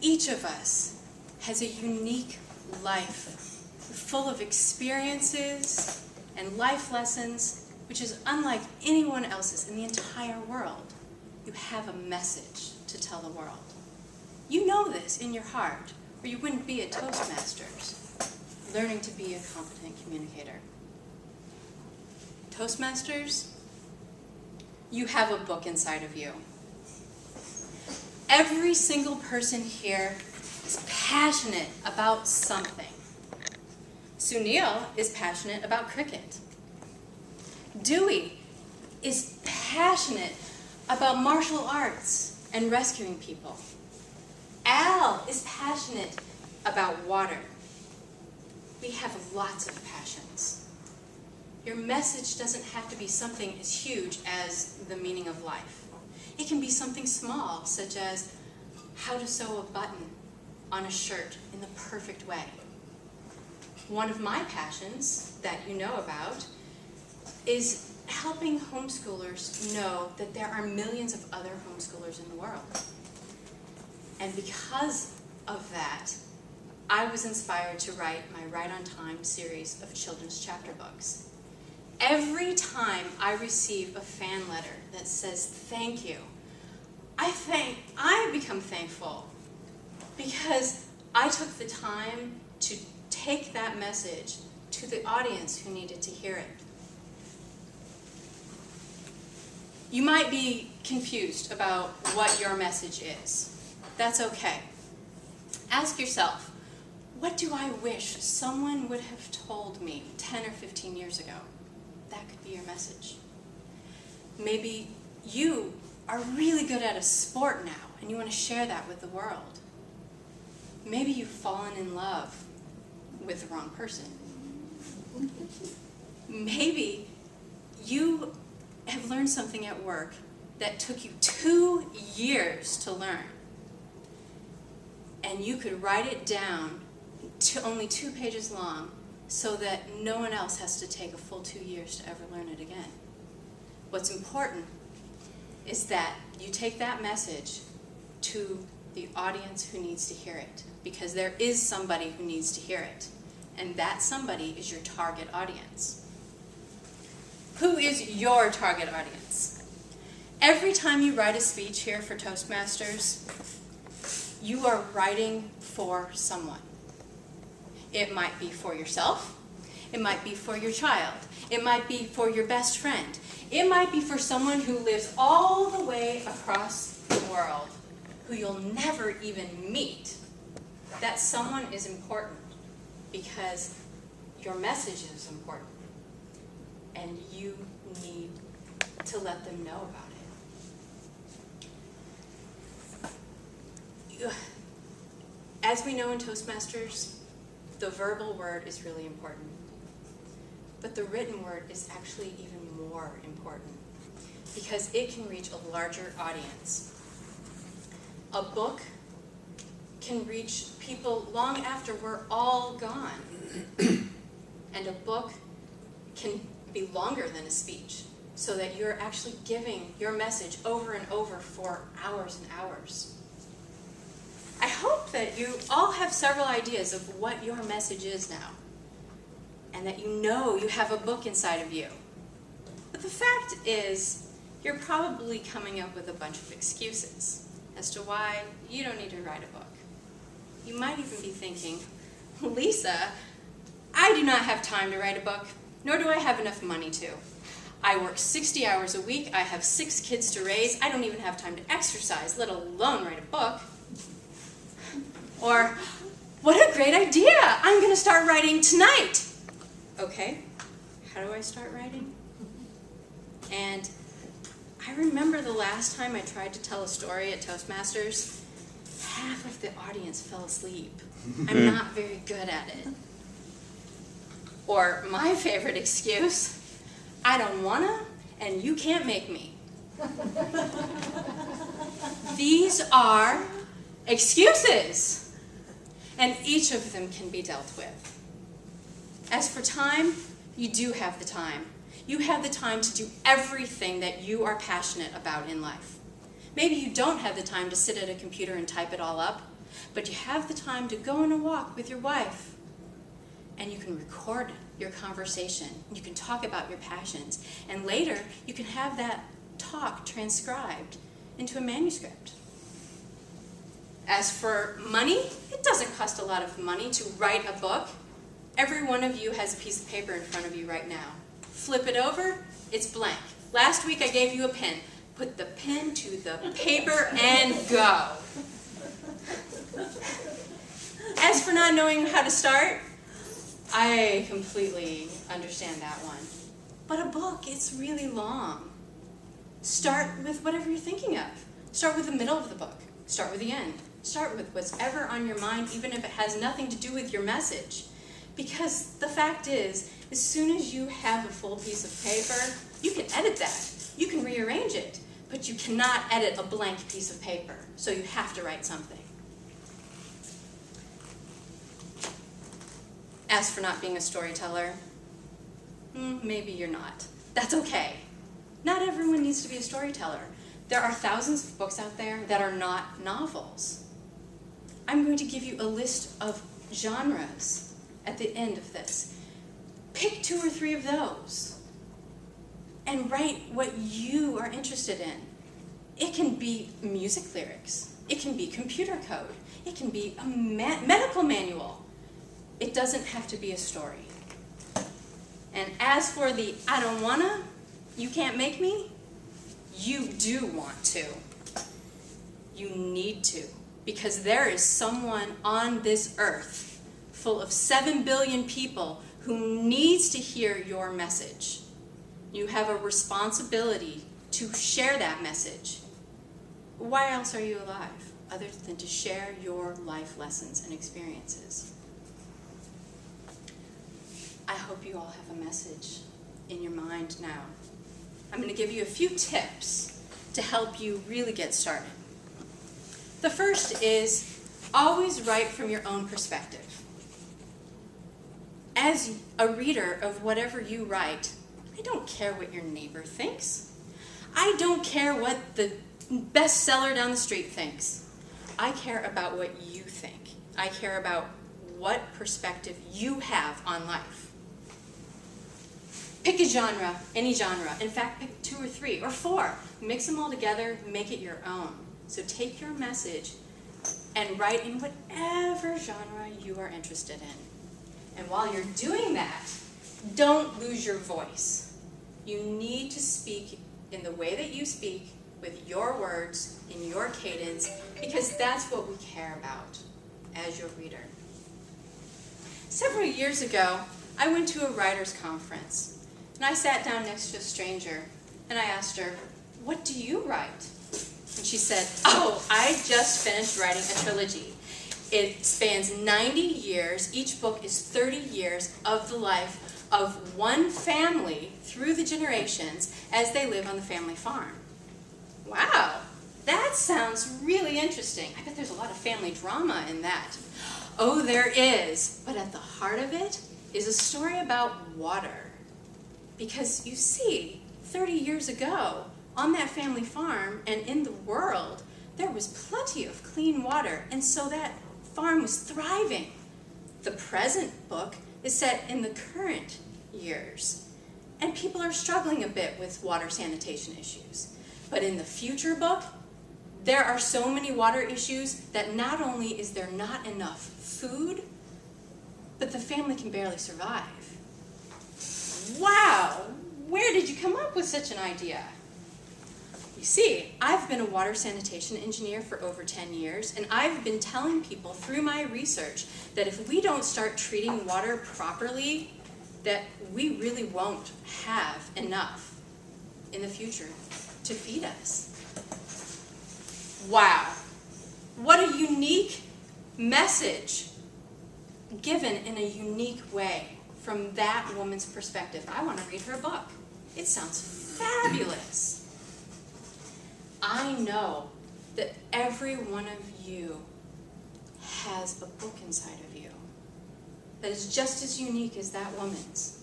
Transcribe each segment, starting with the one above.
Each of us has a unique life full of experiences and life lessons, which is unlike anyone else's in the entire world. You have a message to tell the world. You know this in your heart, or you wouldn't be at Toastmasters, learning to be a competent communicator. Toastmasters, you have a book inside of you. Every single person here is passionate about something. Sunil is passionate about cricket. Dewey is passionate about martial arts and rescuing people. Al is passionate about water. We have lots of passions. Your message doesn't have to be something as huge as the meaning of life. It can be something small, such as how to sew a button on a shirt in the perfect way. One of my passions that you know about is helping homeschoolers know that there are millions of other homeschoolers in the world. And because of that, I was inspired to write my Right on Time series of children's chapter books. Every time I receive a fan letter that says thank you, I become thankful because I took the time to take that message to the audience who needed to hear it. You might be confused about what your message is. That's okay. Ask yourself, what do I wish someone would have told me 10 or 15 years ago? That could be your message. Maybe you are really good at a sport now and you want to share that with the world. Maybe you've fallen in love with the wrong person. Maybe you have learned something at work that took you 2 years to learn. And you could write it down to only 2 pages long so that no one else has to take a full 2 years to ever learn it again. What's important is that you take that message to the audience who needs to hear it, because there is somebody who needs to hear it, and that somebody is your target audience. Who is your target audience? Every time you write a speech here for Toastmasters, you are writing for someone. It might be for yourself. It might be for your child. It might be for your best friend. It might be for someone who lives all the way across the world, who you'll never even meet. That someone is important because your message is important, and you need to let them know about it. As we know in Toastmasters, the verbal word is really important, but the written word is actually even more important because it can reach a larger audience. A book can reach people long after we're all gone, and a book can be longer than a speech so that you're actually giving your message over and over for hours and hours. I hope that you all have several ideas of what your message is now, and that you know you have a book inside of you. But the fact is, you're probably coming up with a bunch of excuses as to why you don't need to write a book. You might even be thinking, Lisa, I do not have time to write a book, nor do I have enough money to. I work 60 hours a week, I have 6 kids to raise, I don't even have time to exercise, let alone write a book. Or, what a great idea! I'm going to start writing tonight! Okay, how do I start writing? And I remember the last time I tried to tell a story at Toastmasters, half of the audience fell asleep. I'm not very good at it. Or my favorite excuse, I don't wanna, and you can't make me. These are excuses, and each of them can be dealt with. As for time, you do have the time. You have the time to do everything that you are passionate about in life. Maybe you don't have the time to sit at a computer and type it all up, but you have the time to go on a walk with your wife, and you can record your conversation. You can talk about your passions, and later you can have that talk transcribed into a manuscript. As for money, it doesn't cost a lot of money to write a book. Every one of you has a piece of paper in front of you right now. Flip it over, it's blank. Last week I gave you a pen. Put the pen to the paper and go. As for not knowing how to start, I completely understand that one. But a book, it's really long. Start with whatever you're thinking of. Start with the middle of the book. Start with the end. Start with what's ever on your mind, even if it has nothing to do with your message. Because the fact is, as soon as you have a full piece of paper, you can edit that. You can rearrange it, but you cannot edit a blank piece of paper. So you have to write something. As for not being a storyteller, maybe you're not. That's okay. Not everyone needs to be a storyteller. There are thousands of books out there that are not novels. I'm going to give you a list of genres at the end of this. Pick 2 or 3 of those and write what you are interested in. It can be music lyrics. It can be computer code. It can be a medical manual. It doesn't have to be a story. And as for the I don't wanna, you can't make me, you do want to. You need to. Because there is someone on this earth full of 7 billion people who needs to hear your message. You have a responsibility to share that message. Why else are you alive other than to share your life lessons and experiences? I hope you all have a message in your mind now. I'm going to give you a few tips to help you really get started. The first is always write from your own perspective. As a reader of whatever you write, I don't care what your neighbor thinks. I don't care what the bestseller down the street thinks. I care about what you think. I care about what perspective you have on life. Pick a genre, any genre. In fact, pick 2 or 3 or 4. Mix them all together, make it your own. So take your message and write in whatever genre you are interested in. And while you're doing that, don't lose your voice. You need to speak in the way that you speak, with your words, in your cadence, because that's what we care about as your reader. Several years ago, I went to a writer's conference. And I sat down next to a stranger, and I asked her, "What do you write?" And she said, "Oh, I just finished writing a trilogy. It spans 90 years. Each book is 30 years of the life of one family through the generations as they live on the family farm." Wow, that sounds really interesting. I bet there's a lot of family drama in that. Oh, there is. But at the heart of it is a story about water. Because you see, 30 years ago, on that family farm and in the world, there was plenty of clean water, and so that farm was thriving. The present book is set in the current years, and people are struggling a bit with water sanitation issues. But in the future book, there are so many water issues that not only is there not enough food, but the family can barely survive. Wow, where did you come up with such an idea? You see, I've been a water sanitation engineer for over 10 years, and I've been telling people through my research that if we don't start treating water properly, that we really won't have enough in the future to feed us. Wow, what a unique message given in a unique way. From that woman's perspective. I want to read her book. It sounds fabulous. I know that every one of you has a book inside of you that is just as unique as that woman's.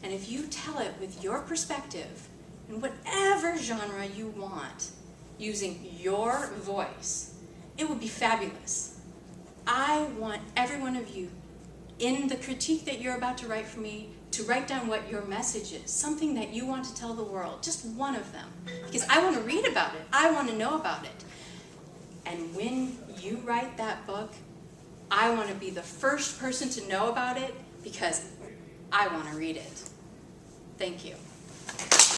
And if you tell it with your perspective, in whatever genre you want, using your voice, it would be fabulous. I want every one of you, in the critique that you're about to write for me, to write down what your message is, something that you want to tell the world, just one of them. Because I want to read about it. I want to know about it. And when you write that book, I want to be the first person to know about it because I want to read it. Thank you.